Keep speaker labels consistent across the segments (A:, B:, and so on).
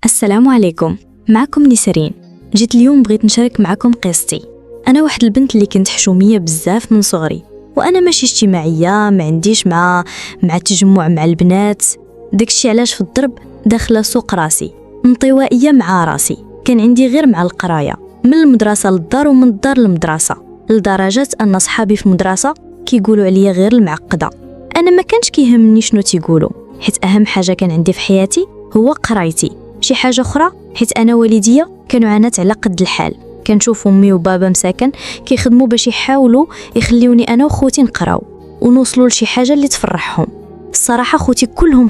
A: السلام عليكم. معكم نسرين. جيت اليوم بغيت نشارك معكم قصتي. انا واحد البنت اللي كنت حشوميه بزاف من صغري، وانا ماشي اجتماعيه، ما عنديش مع التجمع مع البنات. داكشي علاش في الضرب داخله سوق راسي، انطوائيه مع راسي. كان عندي غير مع القرايه، من المدرسه للدار ومن الدار للمدرسه، لدرجه ان صحابي في المدرسه كيقولوا عليا غير المعقده. انا ما كانش كيهمني شنو تيقولوا، حيت اهم حاجه كان عندي في حياتي هو قرايتي. شي حاجه اخرى حيت انا والديا كانوا عانات على قد الحال. كنشوف امي وبابا مساكن كيخدموا باش يحاولوا يخليوني انا وخوتي نقراو ونوصلوا لشي حاجه اللي تفرحهم. الصراحه خوتي كلهم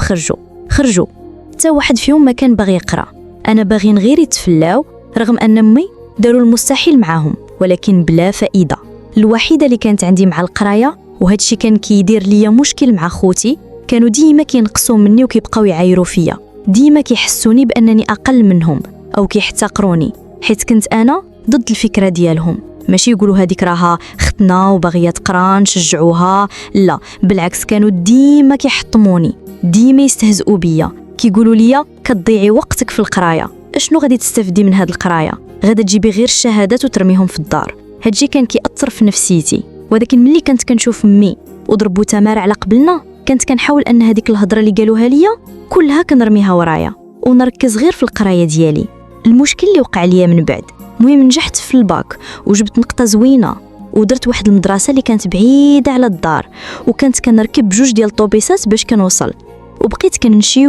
A: خرجوا حتى واحد فيهم ما كان باغي يقرا. انا باغيين غير يتفلاو، رغم ان امي داروا المستحيل معاهم، ولكن بلا فائده. الوحيده اللي كانت عندي مع القرايه، وهذا الشيء كان كيدير ليا مشكل مع خوتي، كانوا ديما كينقصوا مني وكيبقاو يعايروا فيا، ديما كيحسوني بانني اقل منهم او كيحتقروني، حيت كنت انا ضد الفكره ديالهم. ماشي يقولوا هذيك راها ختنا وباغيه تقرا نشجعوها، لا بالعكس، كانوا ديما كيحطموني، ديما يستهزئوا بيا، كيقولوا لي كتضيعي وقتك في القرايه، اشنو غادي تستفدي من هاد القرايه؟ غادا تجيبي غير الشهادات وترميهم في الدار. هادشي كان كيأثر في نفسيتي. ولكن ملي كنت كنشوف امي وضربوا تمار على قبلنا، كنت كنحاول ان هذيك الهضره اللي قالوها ليا كلها كنرميها ورايا ونركز غير في القرايه ديالي. المشكل اللي وقع ليا من بعد، المهم نجحت في الباك وجبت نقطه زوينه، ودرت واحد المدرسه اللي كانت بعيده على الدار، وكنت كنركب بجوج ديال الطوبيسات باش كنوصل، وبقيت كنمشي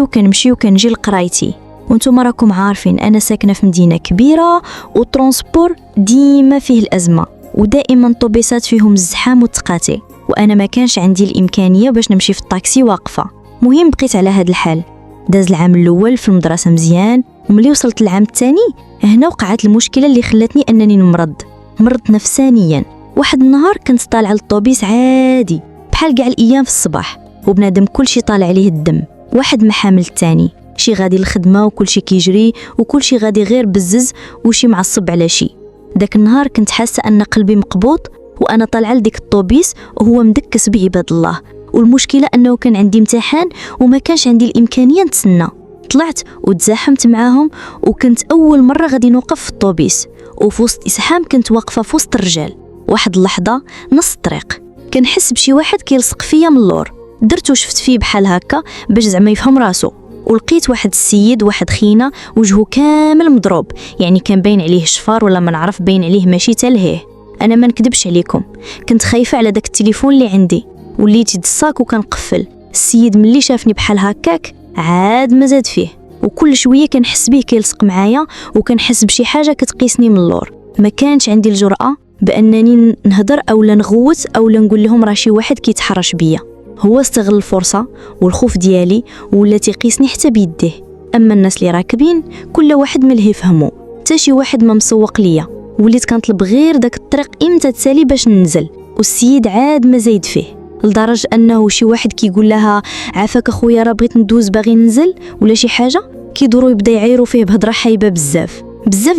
A: وكنجي لقرايتي. وانتم راكم عارفين انا ساكنه في مدينه كبيره، وترونسبور ديما فيه الازمه، ودائما الطوبيسات فيهم الزحام والتقاتي، وانا ما كانش عندي الامكانيه باش نمشي في الطاكسي واقفه. مهم بقيت على هذا الحال. داز العام الاول في المدرسه مزيان، وملي وصلت العام الثاني هنا وقعت المشكله اللي خلاتني انني مرضت نفسانيا. واحد النهار كنت طالعه للطوبيس عادي بحال كاع الايام في الصباح، وبنادم كلشي طالع عليه الدم، واحد ما حامل الثاني، شي غادي الخدمه وكلشي كيجري، وكلشي غادي غير بزز وشي معصب على شي. داك النهار كنت حاسه ان قلبي مقبوض، وانا طالعه لديك الطوبيس وهو مدكس بعباد الله. والمشكله انه كان عندي امتحان وما كانش عندي الامكانيه نتسنى. طلعت وتزاحمت معاهم، وكنت اول مره غادي نوقف في الطوبيس، وفي وسط ازحام كنت واقفه في وسط الرجال. واحد اللحظه نص الطريق كنحس بشي واحد كيلصق فيا من اللور، درت وشفت فيه بحال هكا باش زعما يفهم راسو، ولقيت واحد السيد، واحد خينا وجهه كامل مضروب، يعني كان باين عليه شفار ولا ما نعرف، باين عليه ماشي تلهيه. انا ما نكذبش عليكم، كنت خايفه على داك التليفون اللي عندي، وليت دساك وكنقفل. السيد ملي شافني بحال هكاك عاد ما زاد فيه، وكل شويه كنحس به كيلصق معايا، وكنحس بشي حاجه كتقيسني من اللور. ما كانش عندي الجرأه بانني نهضر او نغوت او نقول لهم راه شي واحد كيتحرش بيا. هو استغل الفرصه والخوف ديالي ولا تيقيسني حتى بيديه. اما الناس اللي راكبين كل واحد ملهي يفهموا، حتى شي واحد ما مسوق ليا. وليت كنطلب غير داك الطريق امتى تسالي باش ننزل، والسيد عاد ما زايد فيه، لدرجه انه شي واحد كيقول لها عافاك اخويا راه بغيت ندوز باغي ننزل ولا شي حاجه، كيدوروا يبدا يعيروا فيه بهضره حايبه. بزاف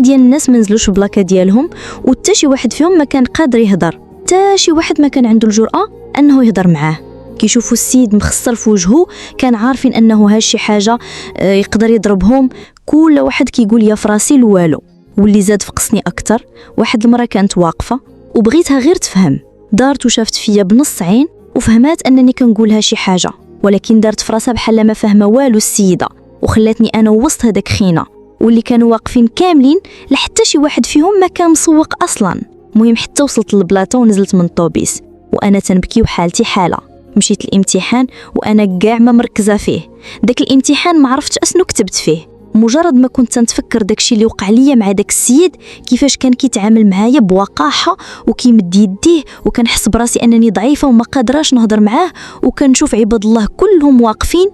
A: ديال الناس ما نزلوش بلاكه ديالهم، وحتى شي واحد فيهم ما كان قادر يهضر، حتى شي واحد ما كان عنده الجرأه انه يهضر معاه. كيشوفوا السيد مخسر في وجهه، كان عارفين انه هاشي حاجه يقدر يضربهم. كل واحد كيقول يا فراسي لوالو. واللي زاد فقسني اكثر، واحد المره كانت واقفه وبغيتها غير تفهم، دارت وشافت فيا بنص عين وفهمات انني كنقولها شي حاجه، ولكن دارت فراسها بحال ما فاهمه والو السيده، وخلاتني انا وسط هذاك خينا واللي كانوا واقفين كاملين، لحتى شي واحد فيهم ما كان مسوق اصلا. المهم حتى وصلت للبلاطه ونزلت من الطوبيس وانا تنبكي وحالتي حاله. مشيت الامتحان وانا كاع ما مركزه فيه. داك الامتحان ما عرفتش اسنو كتبت فيه، مجرد ما كنت نتفكر داكشي اللي وقع ليا مع داك السيد، كيفاش كان كيتعامل معايا بوقاحه وكيمد يديه، وكنحس براسي انني ضعيفه وما قادراش نهضر معاه، وكنشوف عباد الله كلهم واقفين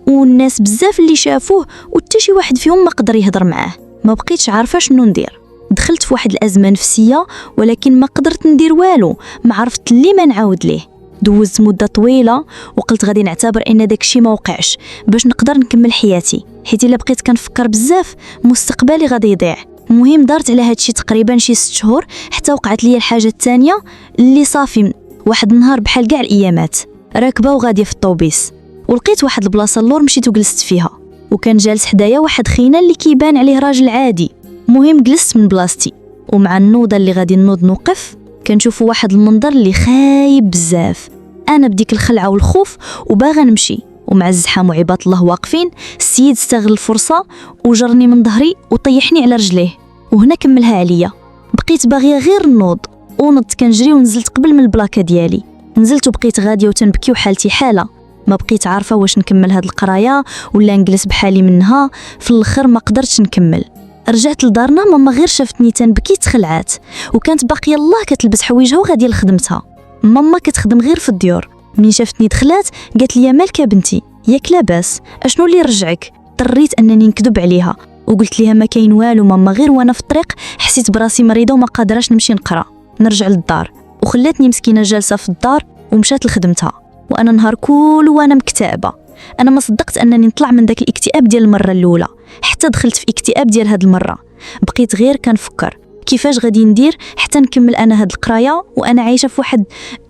A: والناس بزاف اللي شافوه، وحتى شي واحد فيهم ما قدر يهضر معاه. ما بقيتش عارفه شنو ندير. دخلت في واحد الازمه نفسيه، ولكن ما قدرت ندير والو، ما عرفت لي ما نعاود ليه. دوزت مده طويله وقلت غادي نعتبر ان داكشي ما وقعش باش نقدر نكمل حياتي، حيت الا بقيت كنفكر بزاف مستقبلي غادي يضيع. المهم دارت على هادشي تقريبا شي 6 شهور، حتى وقعت لي الحاجه الثانيه اللي صافي واحد النهار بحال كاع الايامات راكبه وغاديه في الطوبيس، ولقيت واحد البلاصه اللور مشيت وجلست فيها. وكان جالس حدايا واحد خينا اللي كيبان عليه راجل عادي. مهم جلست من بلاصتي، ومع النوضه اللي غادي نوقف كنشوفوا واحد المنظر اللي خايب بزاف. انا بديك الخلعه والخوف وباغا نمشي، ومع الزحام وعباد الله واقفين، السيد استغل الفرصه وجرني من ظهري وطيحني على رجليه، وهنا كملها عليا. بقيت باغيه غير نوض، ونضت كنجري ونزلت قبل من البلاكه ديالي. نزلت وبقيت غاديه وتنبكي وحالتي حاله. ما بقيت عارفه واش نكمل هاد القرايه ولا نجلس بحالي منها. في الاخر ما قدرتش نكمل. رجعت لدارنا، ماما غير شافتني تنبكي تخلعات، وكانت باقيه الله كتلبس حوايجها وغاديه لخدمتها. ماما كتخدم غير في الديور. من شافتني دخلات قالت لي مالك بنتي، ياك لاباس؟ اشنو اللي رجعك؟ اضطريت انني نكذب عليها وقلت لها ما كاين والو ماما، غير وانا في الطريق حسيت براسي مريضه وما قادراش نمشي نقرا. نرجع للدار وخلاتني مسكينه جالسه في الدار ومشات لخدمتها، وانا نهار كله وانا مكتئبه. انا ما صدقت انني نطلع من داك الاكتئاب ديال المره الاولى، حتى دخلت في اكتئاب ديال هاد المره. بقيت غير كنفكر كيفاش غادي ندير حتى نكمل انا هاد القرايه وانا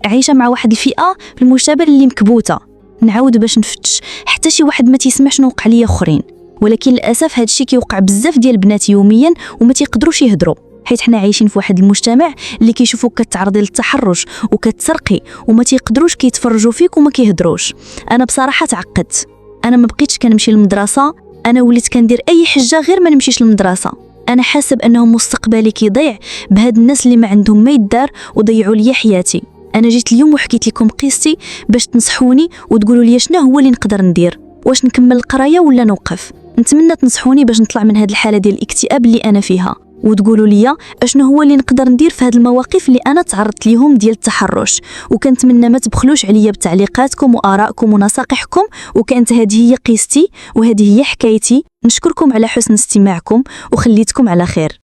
A: عايشه مع واحد الفئه في المجتمع اللي مكبوته. نعاود باش نفتش حتى شي واحد ما تيسمع شنو وقع ليا اخرين، ولكن للاسف هاد الشيء كيوقع بزاف ديال البنات يوميا وما تيقدروش يهضروا، حيت حنا عايشين في واحد المجتمع اللي كيشوفوك كتعرضي للتحرش وكتسرقي وما تيقدروش كيتفرجوا فيك وما كيهضروش. انا بصراحه تعقدت. انا ما بقيتش كنمشي للمدرسه، انا وليت كندير اي حجه غير ما نمشيش للمدرسه. انا حاسه بانهم مستقبلي كيضيع بهاد الناس اللي ما عندهم ما يدار وضيعوا لي حياتي. انا جيت اليوم وحكيت لكم قصتي باش تنصحوني وتقولوا لي شنو هو اللي نقدر ندير، واش نكمل القرايه ولا نوقف. نتمنى تنصحوني باش نطلع من هاد الحاله ديال الاكتئاب اللي انا فيها، وتقولوا لي اشنو هو اللي نقدر ندير في هاد المواقف اللي انا تعرضت ليهم ديال التحرش. وكنتمنى ما تبخلوش عليا بتعليقاتكم وارائكم ونصائحكم. وكانت هذه هي قصتي وهذه هي حكايتي. نشكركم على حسن استماعكم وخليتكم على خير.